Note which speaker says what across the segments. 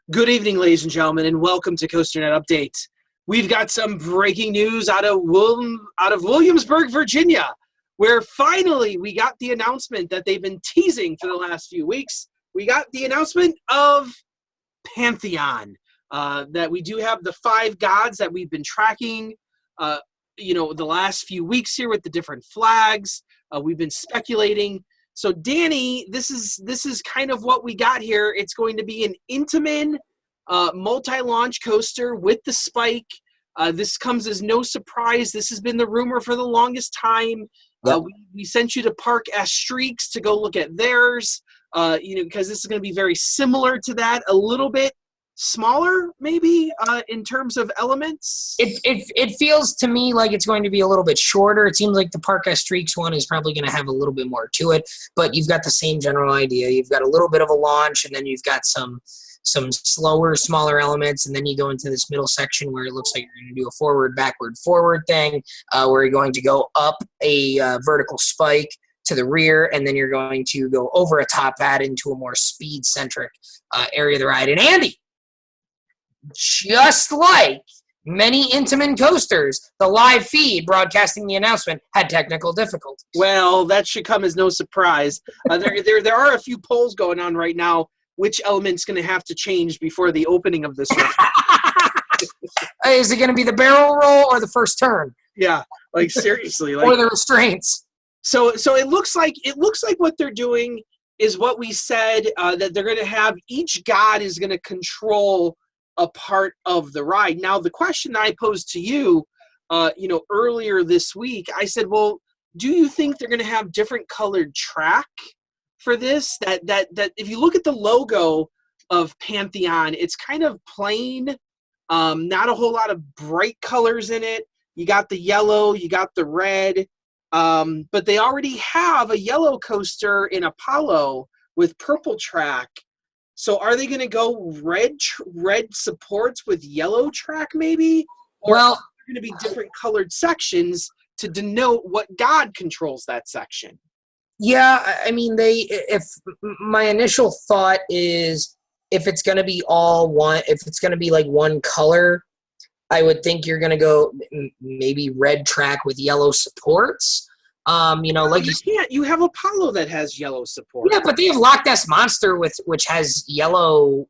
Speaker 1: Good evening, ladies and gentlemen, and welcome to COASTER-net Update. We've got some breaking news out of Williamsburg, Virginia, where finally we got the announcement that they've been teasing for the last few weeks. We got the announcement of Pantheon, that we do have the 5 gods that we've been tracking, the last few weeks here with the different flags. We've been speculating. So, Danny, this is kind of what we got here. It's going to be an Intamin multi-launch coaster with the spike. This comes as no surprise. This has been the rumor for the longest time.
Speaker 2: Yep.
Speaker 1: We sent you to Park Streaks to go look at theirs, because this is going to be very similar to that, a little bit smaller maybe in terms of elements.
Speaker 2: It feels to me like it's going to be a little bit shorter. It seems like the Park Streaks one is probably going to have a little bit more to it, but you've got the same general idea. You've got a little bit of a launch, and then you've got some slower, smaller elements, and then you go into this middle section where it looks like you're going to do a forward, backward, forward thing, where you're going to go up a vertical spike to the rear, and then you're going to go over a top that into a more speed-centric area of the ride. And Andy, just like many Intamin coasters, the live feed broadcasting the announcement had technical difficulties.
Speaker 1: Well, that should come as no surprise. There are a few polls going on right now. Which element's going to have to change before the opening of this one?
Speaker 2: Is it going to be the barrel roll or the first turn?
Speaker 1: Yeah, like seriously,
Speaker 2: or the restraints.
Speaker 1: So it looks like what they're doing is what we said, that they're going to have each god is going to control a part of the ride. Now, the question I posed to you, earlier this week, I said, well, do you think they're going to have different colored track for this? That if you look at the logo of Pantheon, it's kind of plain, not a whole lot of bright colors in it. You got the yellow, you got the red, but they already have a yellow coaster in Apollo with purple track. So are they going to go red supports with yellow track maybe? Or are there going to be different colored sections to denote what god controls that section?
Speaker 2: Yeah, I mean, if my initial thought is if it's going to be all one, if it's going to be like one color, I would think you're going to go maybe red track with yellow supports.
Speaker 1: You have Apollo that has yellow support.
Speaker 2: Yeah, but they have Loch Ness Monster which has yellow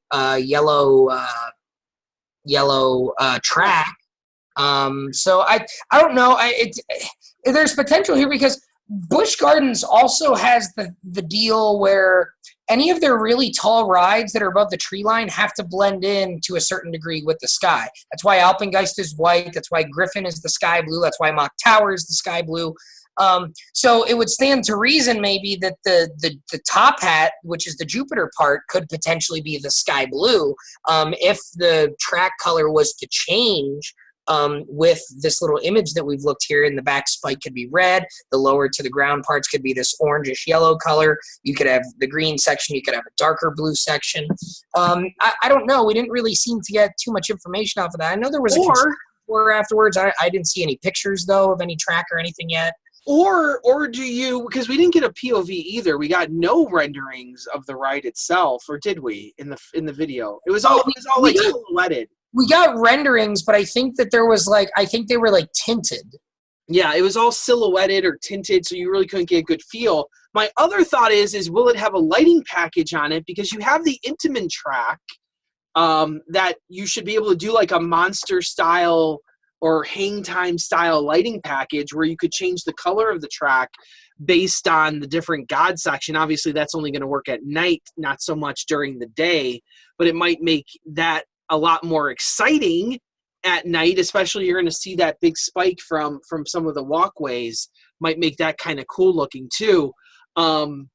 Speaker 2: track. So I don't know. There's potential here because Busch Gardens also has the deal where any of their really tall rides that are above the tree line have to blend in to a certain degree with the sky. That's why Alpengeist is white. That's why Griffin is the sky blue. That's why Mock Tower is the sky blue. So it would stand to reason maybe that the top hat, which is the Jupiter part, could potentially be the sky blue if the track color was to change. With this little image that we've looked here, in the back spike could be red, the lower to the ground parts could be this orangish yellow color. You could have the green section, you could have a darker blue section. I don't know. We didn't really seem to get too much information off of that. I know there was a afterwards. I didn't see any pictures though of any track or anything yet.
Speaker 1: Or do you, because we didn't get a POV either. We got no renderings of the ride itself, or did we in the video? It was all silhouetted.
Speaker 2: We got renderings, but I think that there was they were tinted.
Speaker 1: Yeah, it was all silhouetted or tinted, so you really couldn't get a good feel. My other thought is will it have a lighting package on it? Because you have the Intamin track that you should be able to do like a monster style or hang time style lighting package where you could change the color of the track based on the different god section. Obviously, that's only going to work at night, not so much during the day, but it might make that a lot more exciting at night, especially you're going to see that big spike from some of the walkways. Might make that kind of cool looking too. I'm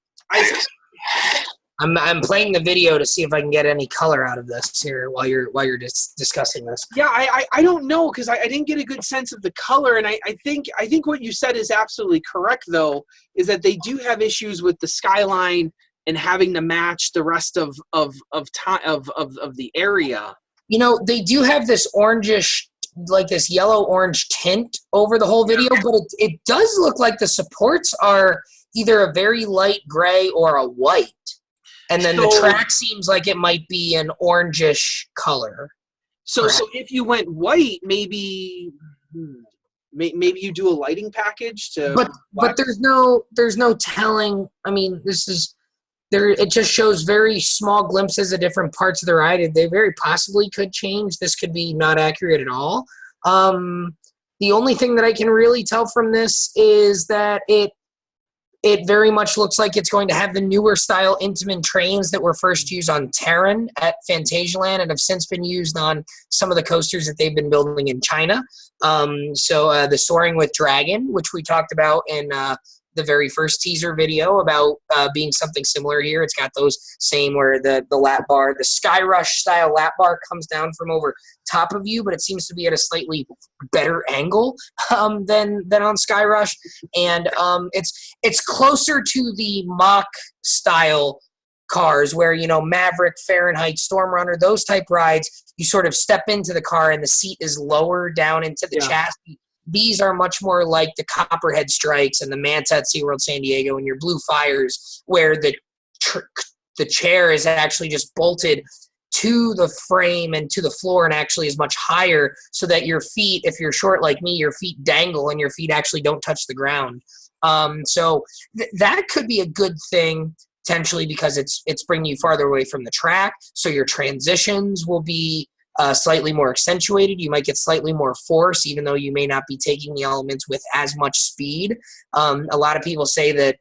Speaker 2: playing the video to see if I can get any color out of this here while you're discussing this.
Speaker 1: Yeah, I don't know because I didn't get a good sense of the color, and I think what you said is absolutely correct though, is that they do have issues with the skyline and having to match the rest of the area.
Speaker 2: They do have this orangish, like this yellow-orange tint over the whole video, but it does look like the supports are either a very light gray or a white. And then the track seems like it might be an orangish color.
Speaker 1: So if you went white, maybe you do a lighting package to.
Speaker 2: But there's no telling. I mean, this is there. It just shows very small glimpses of different parts of the ride. They very possibly could change. This could be not accurate at all. The only thing that I can really tell from this is that it very much looks like it's going to have the newer style Intamin trains that were first used on Terran at Phantasialand and have since been used on some of the coasters that they've been building in China. So the Soaring with Dragon, which we talked about in the very first teaser video about being something similar here. It's got those same where the lap bar, the Sky Rush style lap bar comes down from over top of you, but it seems to be at a slightly better angle than on Sky Rush. And it's closer to the Mach style cars where, Maverick, Fahrenheit, Storm Runner, those type rides, you sort of step into the car and the seat is lower down into the chassis. These are much more like the Copperhead Strikes and the Manta at SeaWorld San Diego and your Blue Fires, where the chair is actually just bolted to the frame and to the floor and actually is much higher so that your feet, if you're short like me, your feet dangle and your feet actually don't touch the ground. So that could be a good thing potentially because it's bringing you farther away from the track. So your transitions will be slightly more accentuated. You might get slightly more force, even though you may not be taking the elements with as much speed. A lot of people say that,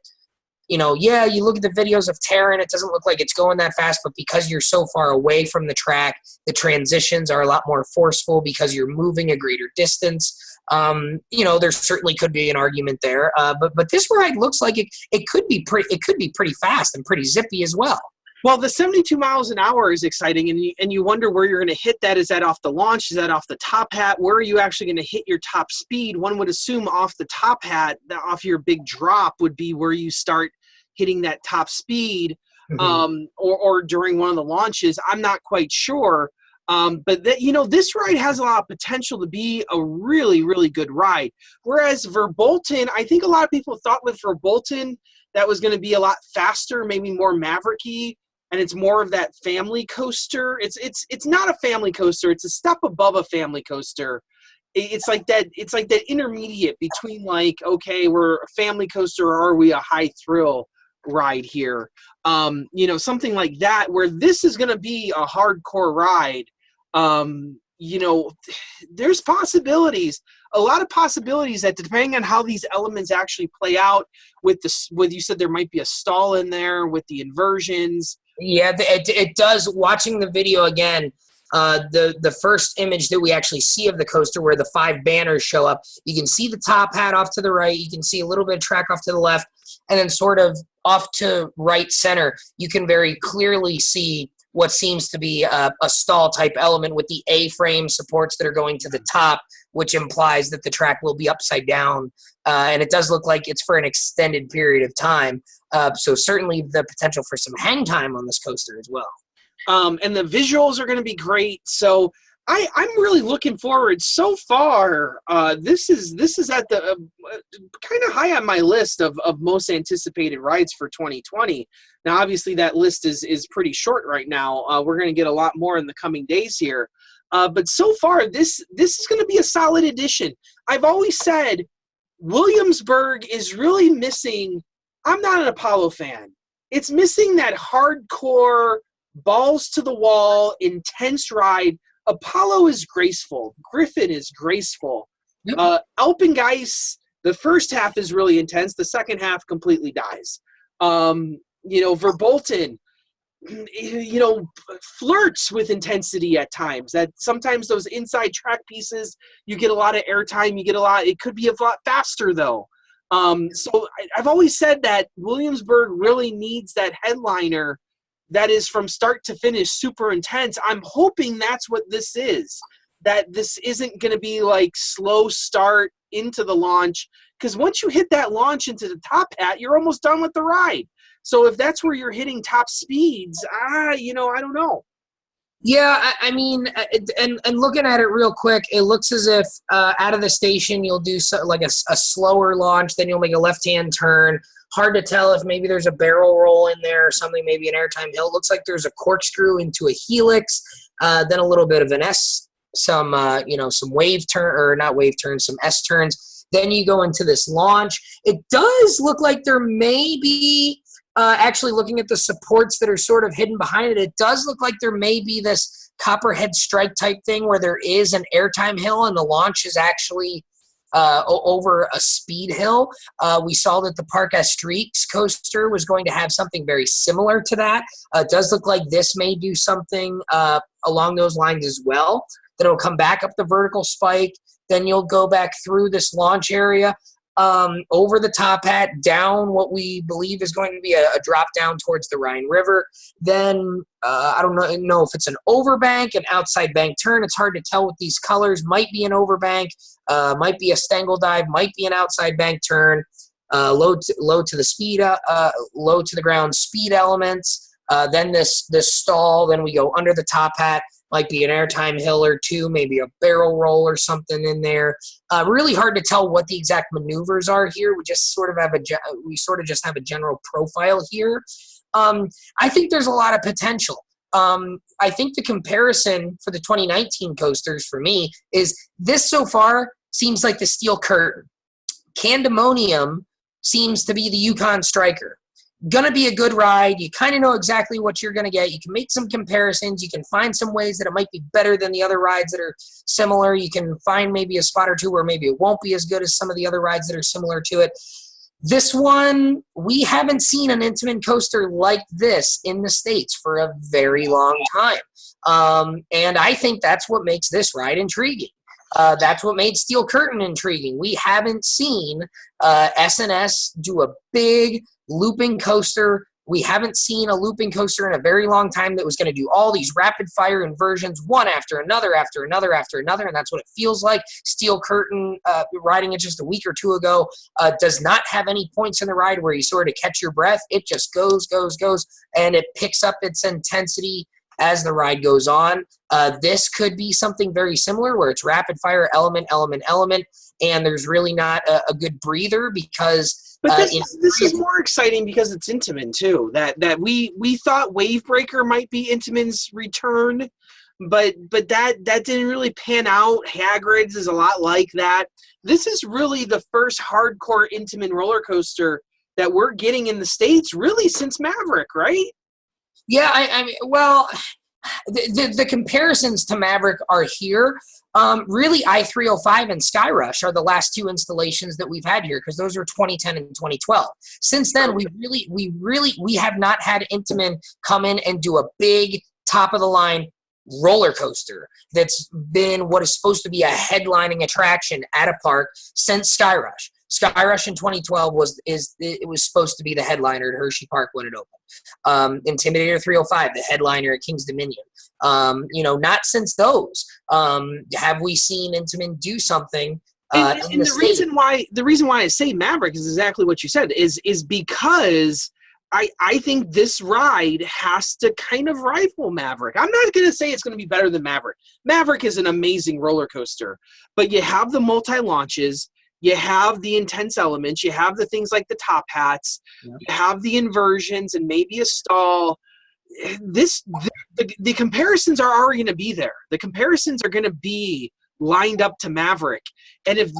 Speaker 2: you look at the videos of Terran, it doesn't look like it's going that fast, but because you're so far away from the track, the transitions are a lot more forceful because you're moving a greater distance. There certainly could be an argument there, but this ride looks like it could be pretty fast and pretty zippy as well.
Speaker 1: Well, the 72 miles an hour is exciting, and you wonder where you're going to hit that. Is that off the launch? Is that off the top hat? Where are you actually going to hit your top speed? One would assume off the top hat, off your big drop, would be where you start hitting that top speed, or during one of the launches. I'm not quite sure. But this ride has a lot of potential to be a really, really good ride. Whereas Verbolten, I think a lot of people thought with Verbolten that was going to be a lot faster, maybe more Maverick-y. And it's more of that family coaster. It's not a family coaster. It's a step above a family coaster. It's like that intermediate between okay, we're a family coaster or are we a high thrill ride here? Something like that, where this is going to be a hardcore ride. There's possibilities, a lot of possibilities that depending on how these elements actually play out with you said there might be a stall in there with the inversions.
Speaker 2: Yeah, it does. Watching the video again, the first image that we actually see of the coaster where the 5 banners show up, you can see the top hat off to the right, you can see a little bit of track off to the left, and then sort of off to right center, you can very clearly see what seems to be a stall type element with the A-frame supports that are going to the top, which implies that the track will be upside down. And it does look like it's for an extended period of time. So certainly the potential for some hang time on this coaster as well.
Speaker 1: And the visuals are going to be great. So I'm really looking forward. So far, this is at the kind of high on my list of most anticipated rides for 2020. Now, obviously, that list is pretty short right now. We're going to get a lot more in the coming days here. But so far, this is going to be a solid addition. I've always said Williamsburg is really missing. I'm not an Apollo fan. It's missing that hardcore, balls to the wall, intense ride. Apollo is graceful. Griffin is graceful. Yep. Alpengeist, the first half is really intense. The second half completely dies. Verbolten, flirts with intensity at times. That sometimes those inside track pieces, you get a lot of airtime. It could be a lot faster though. So I've always said that Williamsburg really needs that headliner that is from start to finish super intense. I'm hoping that's what this is, that this isn't going to be like slow start into the launch, because once you hit that launch into the top hat, you're almost done with the ride. So if that's where you're hitting top speeds, I don't know.
Speaker 2: Yeah, I mean, and looking at it real quick, it looks as if out of the station you'll do like a slower launch, then you'll make a left-hand turn, Hard to tell if maybe there's a barrel roll in there or something, maybe an airtime hill. It looks like there's a corkscrew into a helix, then a little bit of an S, some some wave turn, or not wave turns, some S turns. Then you go into this launch. It does look like there may be, actually looking at the supports that are sort of hidden behind it, it does look like there may be this copperhead strike type thing where there is an airtime hill and the launch is actually over a speed hill. We saw that the Park Streaks coaster was going to have something very similar to that. It does look like this may do something along those lines as well, that it'll come back up the vertical spike, then you'll go back through this launch area, over the top hat, down what we believe is going to be a drop down towards the Rhine River. Then I don't know if it's an overbank, an outside bank turn. It's hard to tell with these colors. Might be an overbank, might be a stangle dive, might be an outside bank turn. Low to the speed, low to the ground speed elements. Then this stall. Then we go under the top hat. Might be an airtime hill or two, maybe a barrel roll or something in there. Really hard to tell what the exact maneuvers are here. We just sort of have a general profile here. I think there's a lot of potential. I think the comparison for the 2019 coasters for me is this so far seems like the Steel Curtain. Candemonium seems to be the Yukon Striker. Gonna be a good ride. You kind of know exactly what you're gonna get. You can make some comparisons. You can find some ways that it might be better than the other rides that are similar. You can find maybe a spot or two where maybe it won't be as good as some of the other rides that are similar to it. This one, we haven't seen an Intamin coaster like this in the States for a very long time. And I think that's what makes this ride intriguing. That's what made Steel Curtain intriguing. We haven't seen S&S do a big looping coaster. We haven't seen a looping coaster in a very long time that was going to do all these rapid fire inversions, one after another, after another, after another, and that's what it feels like. Steel Curtain, riding it just a week or two ago, does not have any points in the ride where you sort of catch your breath. It just goes, and it picks up its intensity as the ride goes on. This could be something very similar where it's rapid fire, element, and there's really not a good breather because
Speaker 1: but this is more exciting because it's Intamin too. That we thought Wavebreaker might be Intamin's return, but that didn't really pan out. Hagrid's is a lot like that. This is really the first hardcore Intamin roller coaster that we're getting in the States really since Maverick, right?
Speaker 2: Yeah, I mean, well, the comparisons to Maverick are here. Really, I-305 and Skyrush are the last two installations that we've had here because those are 2010 and 2012. Since then, we have not had Intamin come in and do a big top-of-the-line roller coaster that's been what is supposed to be a headlining attraction at a park since Skyrush. Skyrush in 2012 was supposed to be the headliner at Hershey Park when it opened. Intimidator 305, the headliner at King's Dominion. Not since those have we seen Intamin do something.
Speaker 1: And the reason why I say Maverick is exactly what you said is because I think this ride has to kind of rival Maverick. I'm not going to say it's going to be better than Maverick. Maverick is an amazing roller coaster, but you have the multi-launches. You have the intense elements. You have the things like the top hats. Yeah. You have the inversions and maybe a stall. The comparisons are already going to be there. The comparisons are going to be lined up to Maverick. And if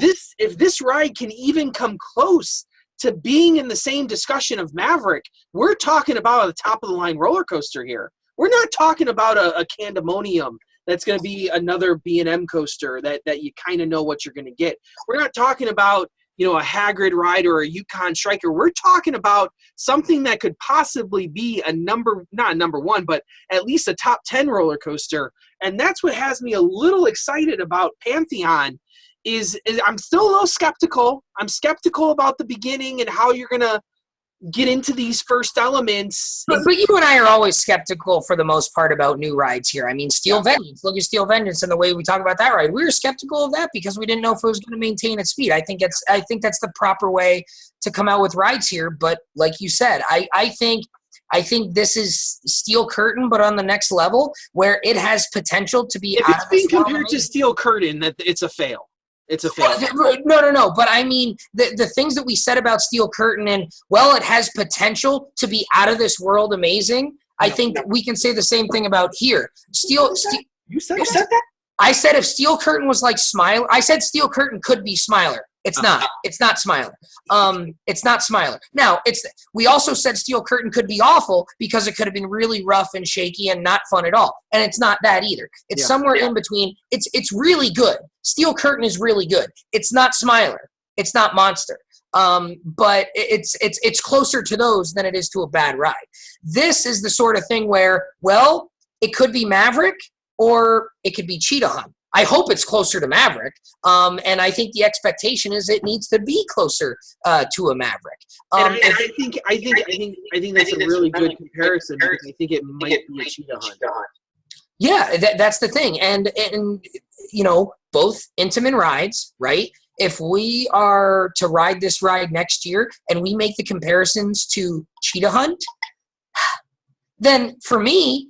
Speaker 1: this ride can even come close to being in the same discussion of Maverick, we're talking about a top-of-the-line roller coaster here. We're not talking about a Candemonium that's going to be another B&M coaster that you kind of know what you're going to get. We're not talking about, a Hagrid ride or a Yukon Striker. We're talking about something that could possibly be not number one, but at least a top 10 roller coaster. And that's what has me a little excited about Pantheon is I'm still a little skeptical. I'm skeptical about the beginning and how you're going to get into these first elements.
Speaker 2: But you and I are always skeptical for the most part about new rides here. I mean, Steel Vengeance. Look at Steel Vengeance and the way we talk about that ride. We were skeptical of that because we didn't know if it was going to maintain its speed. I think that's the proper way to come out with rides here. But like you said, I think this is Steel Curtain, but on the next level where it has potential to be.
Speaker 1: If it's being compared to Steel Curtain, that it's a fail. It's a fail.
Speaker 2: No. But I mean, the things that we said about Steel Curtain and, well, it has potential to be out of this world amazing. I think we can say the same thing about here.
Speaker 1: You said that?
Speaker 2: I said if Steel Curtain was like Smiler, I said Steel Curtain could be Smiler. It's not. It's not Smiler. It's not Smiler. Now, we also said Steel Curtain could be awful because it could have been really rough and shaky and not fun at all. And it's not that either. It's somewhere in between. It's really good. Steel Curtain is really good. It's not Smiler. It's not Monster. But it's closer to those than it is to a bad ride. This is the sort of thing where, well, it could be Maverick or it could be Cheetah Hunt. I hope it's closer to Maverick, and I think the expectation is it needs to be closer to a Maverick.
Speaker 1: And I think that's a really good comparison because I think it might be a Cheetah Hunt.
Speaker 2: Yeah, that's the thing, and you know, both Intamin rides, right? If we are to ride this ride next year and we make the comparisons to Cheetah Hunt, then for me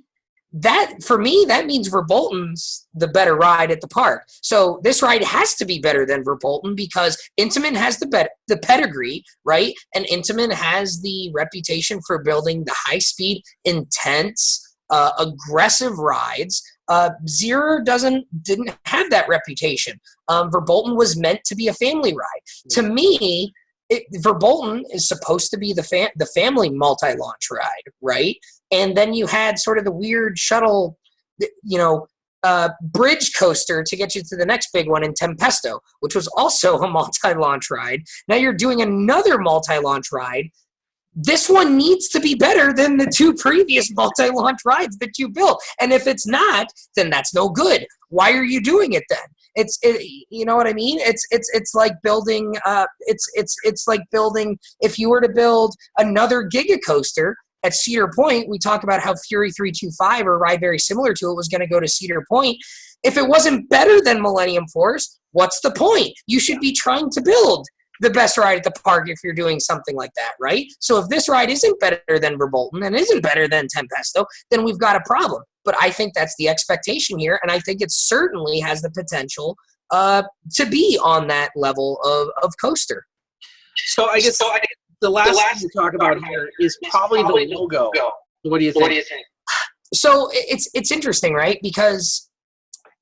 Speaker 2: that means Verbolten's the better ride at the park. So this ride has to be better than Verbolten because Intamin has the pedigree, right? And Intamin has the reputation for building the high-speed, intense, aggressive rides. Zero didn't have that reputation. Verbolten was meant to be a family ride. Yeah. To me, Verbolten is supposed to be the family multi-launch ride, right? And then you had sort of the weird shuttle, bridge coaster to get you to the next big one in Tempesto, which was also a multi-launch ride. Now you're doing another multi-launch ride. This one needs to be better than the two previous multi-launch rides that you built. And if it's not, then that's no good. Why are you doing it then? You know what I mean? It's like building. It's like building. If you were to build another Giga Coaster at Cedar Point, we talk about how Fury 325, or a ride very similar to it, was going to go to Cedar Point. If it wasn't better than Millennium Force, what's the point? You should be trying to build the best ride at the park if you're doing something like that, right? So if this ride isn't better than Verbolten and isn't better than Tempesto, then we've got a problem. But I think that's the expectation here, and I think it certainly has the potential to be on that level of coaster.
Speaker 1: So I guess the last thing to talk about here is probably the logo. What do you think?
Speaker 2: So it's interesting, right? Because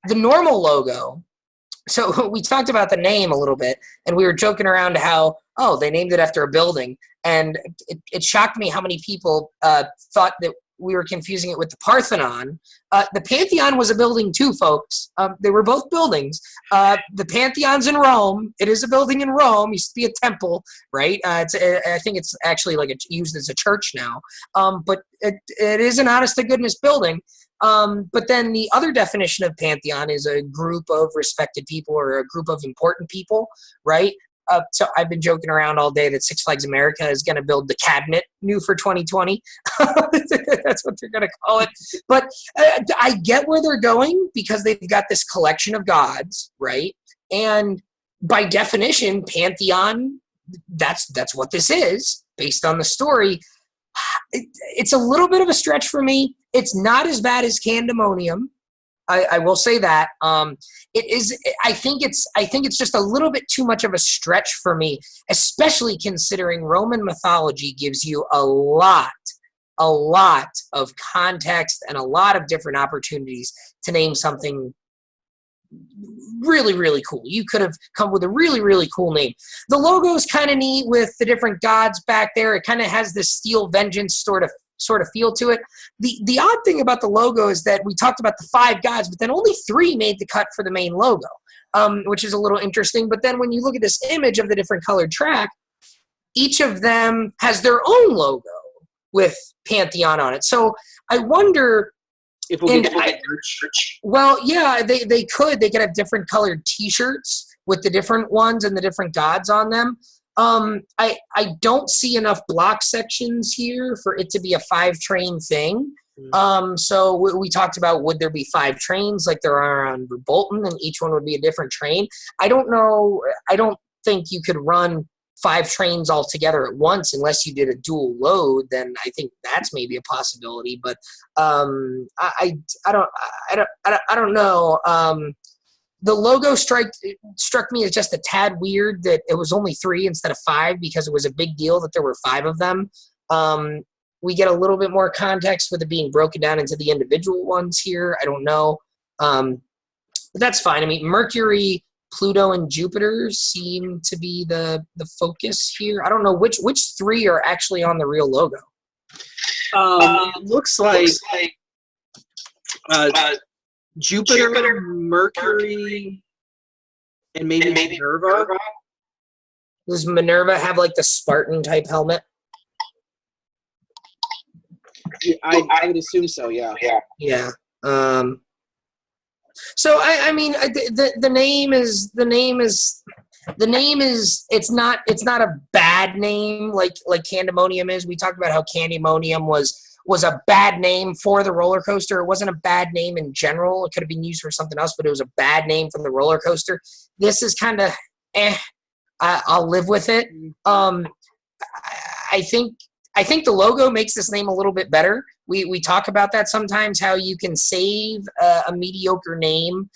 Speaker 2: the normal logo. So we talked about the name a little bit, and we were joking around how, they named it after a building. And it shocked me how many people thought that we were confusing it with the Parthenon. The Pantheon was a building too, folks. They were both buildings. The Pantheon's in Rome. It is a building in Rome. It used to be a temple, right? I think it's actually used as a church now. But it is an honest-to-goodness building. But then the other definition of Pantheon is a group of respected people or a group of important people, right? So I've been joking around all day that Six Flags America is going to build the cabinet new for 2020. That's what they're going to call it. But I get where they're going because they've got this collection of gods, right? And by definition, Pantheon, that's what this is based on the story. It's a little bit of a stretch for me. It's not as bad as Candemonium. I will say that. It is. I think it's just a little bit too much of a stretch for me, especially considering Roman mythology gives you a lot of context and a lot of different opportunities to name something really, really cool. You could have come with a really, really cool name. The logo is kind of neat with the different gods back there. It kind of has this Steel Vengeance sort of feel to it. The odd thing about the logo is that we talked about the 5 gods, but then only 3 made the cut for the main logo, which is a little interesting. But then when you look at this image of the different colored track, each of them has their own logo with Pantheon on it. So I wonder
Speaker 1: if we'll get merch.
Speaker 2: Well, yeah, they could. They could have different colored T-shirts with the different ones and the different gods on them. I don't see enough block sections here for it to be a 5-train thing. So we talked about, would there be 5 trains like there are on Verbolten, and each one would be a different train? I don't know. I don't think you could run 5 trains all together at once unless you did a dual load. Then I think that's maybe a possibility. But I don't know. The logo struck me as just a tad weird that it was only 3 instead of 5 because it was a big deal that there were 5 of them. We get a little bit more context with it being broken down into the individual ones here. I don't know. But that's fine. I mean, Mercury, Pluto, and Jupiter seem to be the focus here. I don't know which 3 are actually on the real logo.
Speaker 1: It looks like Jupiter, Mercury, and maybe Minerva.
Speaker 2: Does Minerva have like the Spartan type helmet?
Speaker 1: Yeah, I would assume so. Yeah.
Speaker 2: Yeah. So I mean the name is it's not a bad name like Candemonium is. We talked about how Candemonium was a bad name for the roller coaster. It wasn't a bad name in general. It could have been used for something else, but it was a bad name for the roller coaster. This is kind of I'll live with it. I think the logo makes this name a little bit better. We talk about that sometimes, how you can save a mediocre name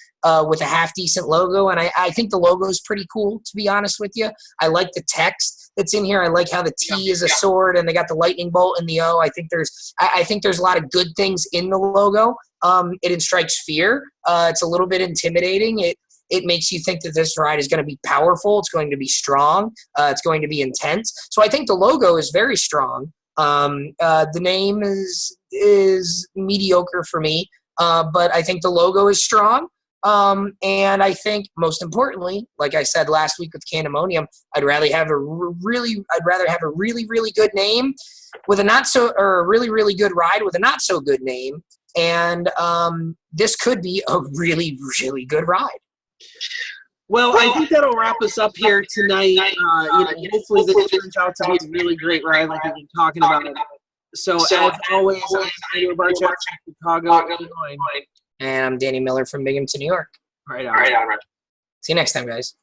Speaker 2: with a half-decent logo, and I think the logo is pretty cool, to be honest with you. I like the text that's in here. I like how the T is a sword, and they got the lightning bolt in the O. I think there's a lot of good things in the logo. It instrikes fear. It's a little bit intimidating. It makes you think that this ride is going to be powerful. It's going to be strong. It's going to be intense. So I think the logo is very strong. The name is mediocre for me, but I think the logo is strong. And I think most importantly, like I said last week with Candemonium, I'd rather have a really good name with a really, really good ride with a not so good name. And this could be a really, really good ride.
Speaker 1: Well, I think that'll wrap us up here tonight. Hopefully this turns out to be a really great ride like we've been talking about. So as always, I'm Andrew Barchett from Chicago, Illinois.
Speaker 2: And I'm Danny Miller from Binghamton, New York.
Speaker 1: Right on.
Speaker 2: See you next time, guys.